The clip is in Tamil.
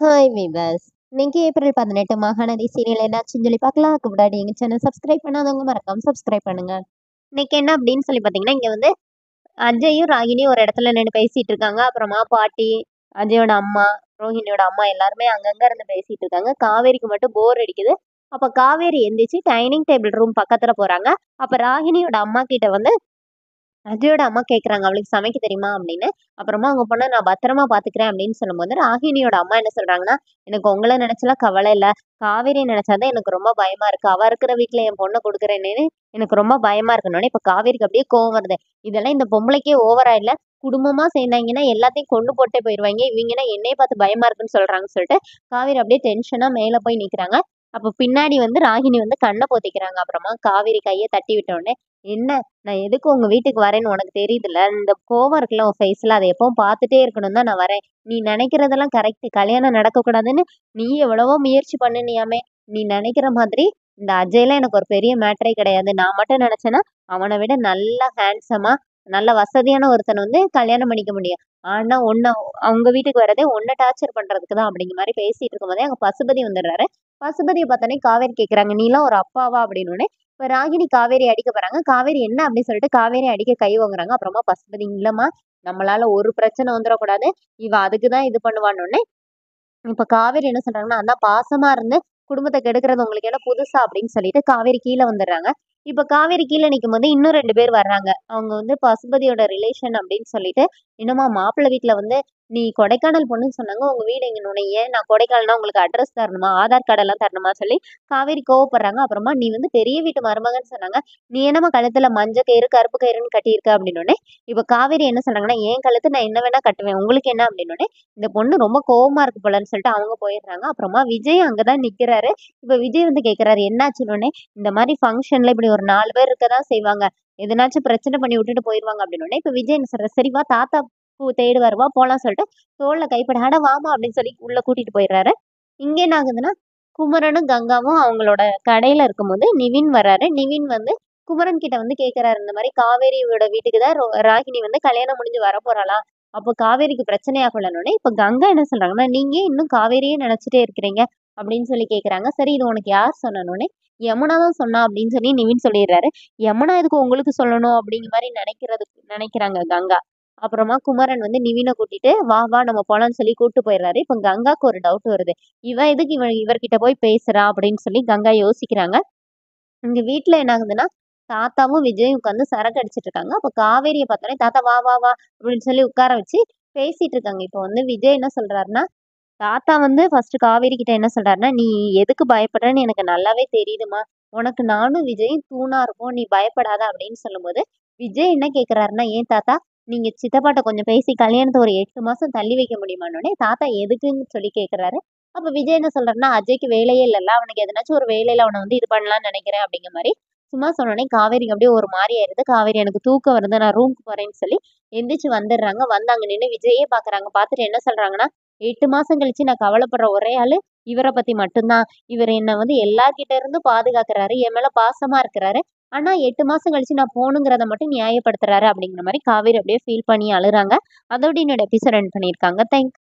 Hi viewers. இன்னைக்கு ஏப்ரல் 18 மகாநதி சீரியல் என்னாச்சுன்னு சொல்லி பார்க்கலாம். அதுக்கு முன்னாடி எங்கள் சேனல் சப்ஸ்கிரைப் பண்ணாதவங்க மறக்காம சப்ஸ்கிரைப் பண்ணுங்க. இன்னைக்கு என்ன அப்படின்னு சொல்லி பார்த்தீங்கன்னா, இங்கே வந்து அஜயும் ராகினியும் ஒரு இடத்துல நின்று பேசிட்டு இருக்காங்க. அப்புறமா பாட்டி, அஜயோட அம்மா, ரோஹிணியோட அம்மா எல்லாருமே அங்கங்க இருந்து பேசிட்டு இருக்காங்க. காவேரிக்கு மட்டும் போர் அடிக்குது. அப்ப காவேரி எந்திரிச்சு டைனிங் டேபிள் ரூம் பக்கத்துல போறாங்க. அப்ப ராகினியோட அம்மா கிட்ட வந்து அஜயோட அம்மா கேட்குறாங்க, அவளுக்கு சமைக்க தெரியுமா அப்படின்னு. அப்புறமா அவங்க பொண்ணை நான் பத்திரமா பார்த்துக்கிறேன் அப்படின்னு சொல்லும்போது, ராகினியோட அம்மா என்ன சொல்றாங்கன்னா, எனக்கு உங்களை நினைச்சலாம் கவலை இல்லை, காவேரி நினைச்சாதான் எனக்கு ரொம்ப பயமா இருக்கு. அவ இருக்கிற வீட்டில் என் பொண்ணை கொடுக்குறேன்னு எனக்கு ரொம்ப பயமா இருக்கணும்னு. இப்போ காவேரிக்கு அப்படியே கோவம் வருது. இதெல்லாம் இந்த பொம்பளைக்கே ஓவரா இல்லை, குடும்பமா சேர்ந்தாங்கன்னா எல்லாத்தையும் கொண்டு போட்டே போயிடுவாங்க, இவங்கன்னா என்னைய பார்த்து பயமா இருக்குன்னு சொல்றாங்கன்னு சொல்லிட்டு காவேரி அப்படியே டென்ஷனா மேலே போய் நிற்கிறாங்க. அப்போ பின்னாடி வந்து ராகினி வந்து கண்ணை போத்திக்கிறாங்க. அப்புறமா காவேரி கையை தட்டி விட்ட உடனே, என்ன, நான் எதுக்கு உங்க வீட்டுக்கு வரேன்னு உனக்கு தெரியுதுல்ல, இந்த கோவம் இருக்குல்ல உன் ஃபேஸ்ல, அதை எப்பவும் பார்த்துட்டே இருக்கணும் தான் நான் வரேன். நீ நினைக்கிறதெல்லாம் கரெக்ட், கல்யாணம் நடக்கக்கூடாதுன்னு நீ எவ்வளவோ முயற்சி பண்ணினியாமே. நீ நினைக்கிற மாதிரி இந்த அஜய்லாம் எனக்கு ஒரு பெரிய மேட்டரே கிடையாது. நான் மட்டும் நினைச்சேன்னா அவனை விட நல்லா ஹேண்ட்ஸமா நல்ல வசதியான ஒருத்தனை வந்து கல்யாணம் பண்ணிக்க முடியும். ஆனா அவங்க வீட்டுக்கு வரதே ஒன்ன டார்ச்சர் பண்றதுக்கு தான் அப்படிங்கிற மாதிரி பேசிட்டு இருக்கும்போதே அங்க பசுபதி வந்துடுறாரு. பசுபதியை பார்த்தோன்னே காவேரி கேட்குறாங்க, நீலாம் ஒரு அப்பாவா அப்படின்னு. இப்போ ராகினி காவேரி அடிக்க போறாங்க. காவேரி என்ன அப்படின்னு சொல்லிட்டு காவேரி அடிக்க கை வாங்குறாங்க. அப்புறமா பசுபதி, இல்லம்மா, நம்மளால ஒரு பிரச்சனை வந்துடக்கூடாது, இவ அதுக்குதான் இது பண்ணுவான்னு. இப்ப காவேரி என்ன சொல்றாங்கன்னா, அதான் பாசமா இருந்து குடும்பத்தை கெடுக்கிறது உங்களுக்கு என்ன புதுசா அப்படின்னு சொல்லிட்டு காவேரி கீழே வந்துடுறாங்க. இப்ப காவேரி கீழே நிற்கும் போது இன்னும் 2 பேர் வர்றாங்க. அவங்க வந்து பசுபதியோட ரிலேஷன் அப்படின்னு சொல்லிட்டு, என்னமா மாப்பிள்ளை வீட்டுல வந்து நீ கொடைக்கானல் பொண்ணுன்னு சொன்னாங்க, உங்க வீடு எங்கன்னு. ஏன் நான் கொடைக்கானல்னா உங்களுக்கு அட்ரஸ் தரணுமா, ஆதார் கார்டு எல்லாம் தரணுமா சொல்லி காவேரி கோவப்படுறாங்க. அப்புறமா நீ வந்து பெரிய வீட்டு மருமகன்னு சொன்னாங்க, நீ என்னமா கழுத்துல மஞ்சள் கயிறு கருப்பு கயிறுன்னு கட்டியிருக்க அப்படின்னு. இப்ப காவேரி என்ன சொல்றாங்கன்னா, என் கழுத்து நான் என்ன வேணா கட்டுவேன், உங்களுக்கு என்ன அப்படின்னு. இந்த பொண்ணு ரொம்ப கோவமா இருக்கு போலன்னு சொல்லிட்டு அவங்க போயிடுறாங்க. அப்புறமா விஜய் அங்கதான் நிக்கிறாரு. இப்ப விஜய் வந்து கேக்குறாரு, என்னாச்சுன்னு. இந்த மாதிரி ஃபங்க்ஷன்ல இப்படி ஒரு 4 பேர் இருக்கதான் செய்வாங்க, எதனாச்சும் பிரச்சனை பண்ணி விட்டுட்டு போயிருவாங்க அப்படின்னு. இப்ப விஜய் என்ன சொல்ற, சரி வா தாத்தா பூ தேடுவாரு, வா போலாம் சொல்லிட்டு தோல்ல கைப்பட, அட வாமா அப்படின்னு சொல்லி உள்ள கூட்டிட்டு போயிடுறாரு. இங்க என்ன ஆகுதுன்னா, குமரனும் கங்காவும் அவங்களோட கடையில இருக்கும்போது நிவின் வர்றாரு. நிவின் வந்து குமரன் கிட்ட வந்து கேக்குறாரு, இந்த மாதிரி காவேரியோட வீட்டுக்கு தான் ராகினி வந்து கல்யாணம் முடிஞ்சு வர போறாளா, அப்போ காவேரிக்கு பிரச்சனையாகலன்னு. இப்ப கங்கா என்ன சொல்றாங்கன்னா, நீங்க இன்னும் காவேரியே நினைச்சிட்டே இருக்கிறீங்க அப்படின்னு சொல்லி கேக்குறாங்க. சரி, இது உனக்கு யார் சொன்னோன்னே, யமுனா தான் சொன்னா அப்படின்னு சொல்லி நிவின் சொல்லிடுறாரு. யமுனா எதுக்கு உங்களுக்கு சொல்லணும் அப்படிங்கிற மாதிரி நினைக்கிறாங்க கங்கா. அப்புறமா குமரன் வந்து நிவினை கூட்டிட்டு வா வா நம்ம போலான்னு சொல்லி கூட்டு போயிடுறாரு. இப்ப கங்காக்கு ஒரு டவுட் வருது, இவ எதுக்கு இவர்கிட்ட போய் பேசுறா அப்படின்னு சொல்லி கங்கா யோசிக்கிறாங்க. இங்க வீட்டுல என்ன ஆகுதுன்னா, தாத்தாவும் விஜயும் உட்காந்து சரக்கு அடிச்சிட்டு இருக்காங்க. அப்ப காவேரியை பார்த்தோன்னே, தாத்தா வா வா வா அப்படின்னு சொல்லி உட்கார வச்சு பேசிட்டு இருக்காங்க. இப்போ வந்து விஜய் என்ன சொல்றாருன்னா, தாத்தா வந்து ஃபர்ஸ்ட் காவேரி கிட்ட என்ன சொல்றாருன்னா, நீ எதுக்கு பயப்படுறன்னு எனக்கு நல்லாவே தெரியுதுமா, உனக்கு நானும் விஜயும் தூணா இருப்போம், நீ பயப்படாத அப்படின்னு சொல்லும்போது, விஜய் என்ன கேக்குறாருன்னா, ஏன் தாத்தா, நீங்க சித்தப்பாட்ட கொஞ்சம் பேசி கல்யாணத்தை ஒரு 8 மாசம் தள்ளி வைக்க முடியுமான்னே, தாத்தா எதுக்குன்னு சொல்லி கேக்குறாரு. அப்ப விஜய் என்ன சொல்றாருன்னா, அஜய்க்கு வேலையே இல்லைல்ல, அவனுக்கு எதனாச்சும் ஒரு வேலையில அவனை வந்து இது பண்ணலாம்னு நினைக்கிறேன் அப்படிங்கிற மாதிரி சும்மா சொன்னோடனே காவேரிக்கு அப்படியே ஒரு மாதிரி ஆயிருது. காவேரி எனக்கு தூக்கம் வருது, நான் ரூமுக்கு போறேன்னு சொல்லி எந்திரிச்சு வந்துடுறாங்க. வந்து அங்க நின்று விஜயே பாக்குறாங்க. பார்த்துட்டு என்ன சொல்றாங்கன்னா, 8 மாசம் கழிச்சு நான் கவலைப்படுற ஒரே ஆளு இவரை பத்தி மட்டும்தான். இவர் என்ன வந்து எல்லார்கிட்ட இருந்து பாதுகாக்கிறாரு, என் மேல பாசமா இருக்கிறாரு. ஆனா 8 மாசம் கழிச்சு நான் போகணுங்கிறத மட்டும் நியாயப்படுத்துறாரு அப்படிங்கிற மாதிரி காவேரி அப்படியே ஃபீல் பண்ணி அழுறாங்க. அதோட என்னோட எபிசோட் எண்ட் பண்ணியிருக்காங்க. தேங்க்ஸ்.